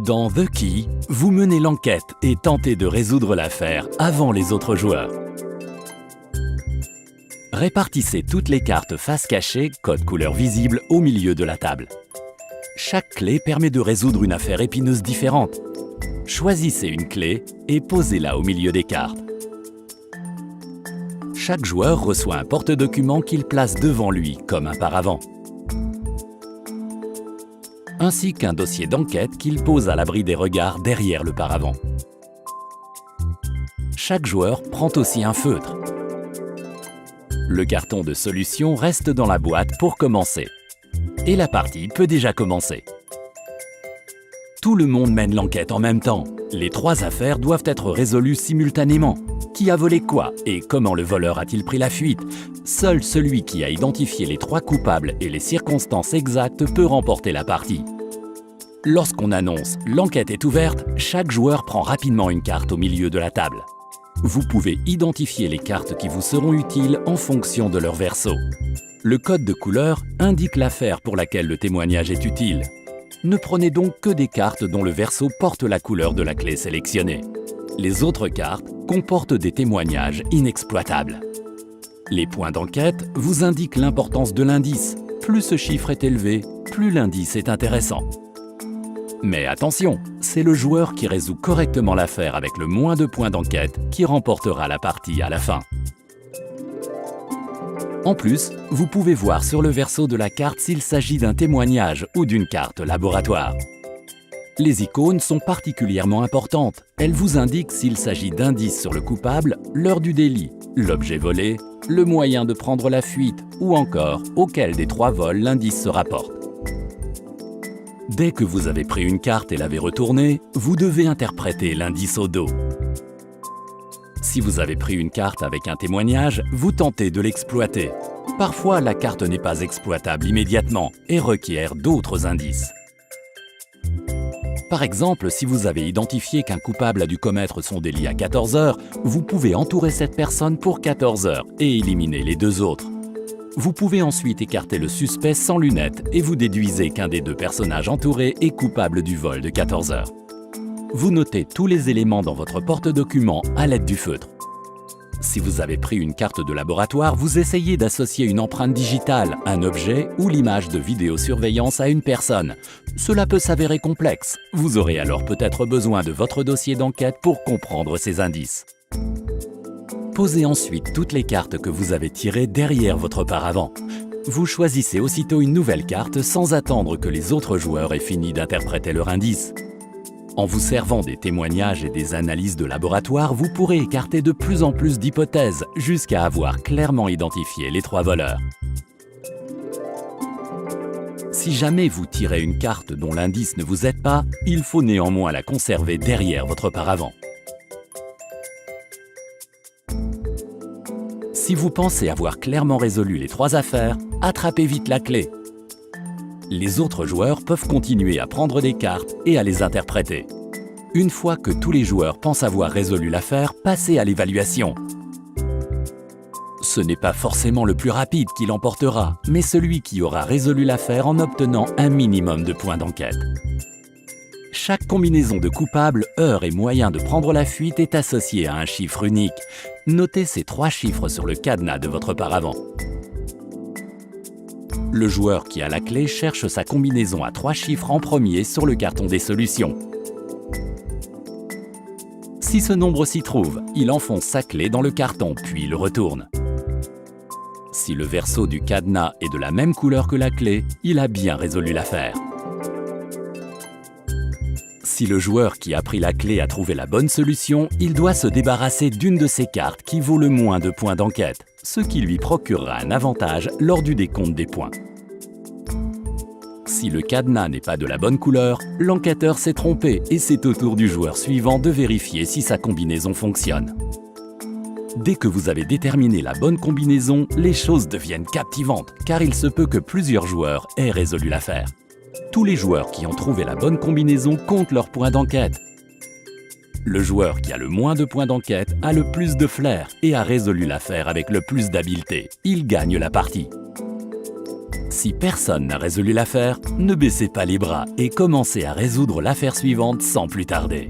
Dans The Key, vous menez l'enquête et tentez de résoudre l'affaire avant les autres joueurs. Répartissez toutes les cartes face cachée, code couleur visible, au milieu de la table. Chaque clé permet de résoudre une affaire épineuse différente. Choisissez une clé et posez-la au milieu des cartes. Chaque joueur reçoit un porte-document qu'il place devant lui comme un paravent, ainsi qu'un dossier d'enquête qu'il pose à l'abri des regards derrière le paravent. Chaque joueur prend aussi un feutre. Le carton de solution reste dans la boîte pour commencer. Et la partie peut déjà commencer. Tout le monde mène l'enquête en même temps. Les 3 affaires doivent être résolues simultanément. Qui a volé quoi et comment le voleur a-t-il pris la fuite? Seul celui qui a identifié les 3 coupables et les circonstances exactes peut remporter la partie. Lorsqu'on annonce « L'enquête est ouverte », chaque joueur prend rapidement une carte au milieu de la table. Vous pouvez identifier les cartes qui vous seront utiles en fonction de leur verso. Le code de couleur indique l'affaire pour laquelle le témoignage est utile. Ne prenez donc que des cartes dont le verso porte la couleur de la clé sélectionnée. Les autres cartes comportent des témoignages inexploitables. Les points d'enquête vous indiquent l'importance de l'indice. Plus ce chiffre est élevé, plus l'indice est intéressant. Mais attention, c'est le joueur qui résout correctement l'affaire avec le moins de points d'enquête qui remportera la partie à la fin. En plus, vous pouvez voir sur le verso de la carte s'il s'agit d'un témoignage ou d'une carte laboratoire. Les icônes sont particulièrement importantes. Elles vous indiquent s'il s'agit d'indices sur le coupable, l'heure du délit, l'objet volé, le moyen de prendre la fuite ou encore auquel des 3 vols l'indice se rapporte. Dès que vous avez pris une carte et l'avez retournée, vous devez interpréter l'indice au dos. Si vous avez pris une carte avec un témoignage, vous tentez de l'exploiter. Parfois, la carte n'est pas exploitable immédiatement et requiert d'autres indices. Par exemple, si vous avez identifié qu'un coupable a dû commettre son délit à 14 heures, vous pouvez entourer cette personne pour 14 heures et éliminer les 2 autres. Vous pouvez ensuite écarter le suspect sans lunettes et vous déduisez qu'un des 2 personnages entourés est coupable du vol de 14 heures. Vous notez tous les éléments dans votre porte-document à l'aide du feutre. Si vous avez pris une carte de laboratoire, vous essayez d'associer une empreinte digitale, un objet ou l'image de vidéosurveillance à une personne. Cela peut s'avérer complexe. Vous aurez alors peut-être besoin de votre dossier d'enquête pour comprendre ces indices. Posez ensuite toutes les cartes que vous avez tirées derrière votre paravent. Vous choisissez aussitôt une nouvelle carte sans attendre que les autres joueurs aient fini d'interpréter leur indice. En vous servant des témoignages et des analyses de laboratoire, vous pourrez écarter de plus en plus d'hypothèses jusqu'à avoir clairement identifié les 3 voleurs. Si jamais vous tirez une carte dont l'indice ne vous aide pas, il faut néanmoins la conserver derrière votre paravent. Si vous pensez avoir clairement résolu les 3 affaires, attrapez vite la clé. Les autres joueurs peuvent continuer à prendre des cartes et à les interpréter. Une fois que tous les joueurs pensent avoir résolu l'affaire, passez à l'évaluation. Ce n'est pas forcément le plus rapide qui l'emportera, mais celui qui aura résolu l'affaire en obtenant un minimum de points d'enquête. Chaque combinaison de coupables, heure et moyen de prendre la fuite est associée à un chiffre unique. Notez ces 3 chiffres sur le cadenas de votre paravent. Le joueur qui a la clé cherche sa combinaison à 3 chiffres en premier sur le carton des solutions. Si ce nombre s'y trouve, il enfonce sa clé dans le carton puis le retourne. Si le verso du cadenas est de la même couleur que la clé, il a bien résolu l'affaire. Si le joueur qui a pris la clé a trouvé la bonne solution, il doit se débarrasser d'une de ses cartes qui vaut le moins de points d'enquête, ce qui lui procurera un avantage lors du décompte des points. Si le cadenas n'est pas de la bonne couleur, l'enquêteur s'est trompé et c'est au tour du joueur suivant de vérifier si sa combinaison fonctionne. Dès que vous avez déterminé la bonne combinaison, les choses deviennent captivantes, car il se peut que plusieurs joueurs aient résolu l'affaire. Tous les joueurs qui ont trouvé la bonne combinaison comptent leurs points d'enquête. Le joueur qui a le moins de points d'enquête a le plus de flair et a résolu l'affaire avec le plus d'habileté. Il gagne la partie. Si personne n'a résolu l'affaire, ne baissez pas les bras et commencez à résoudre l'affaire suivante sans plus tarder.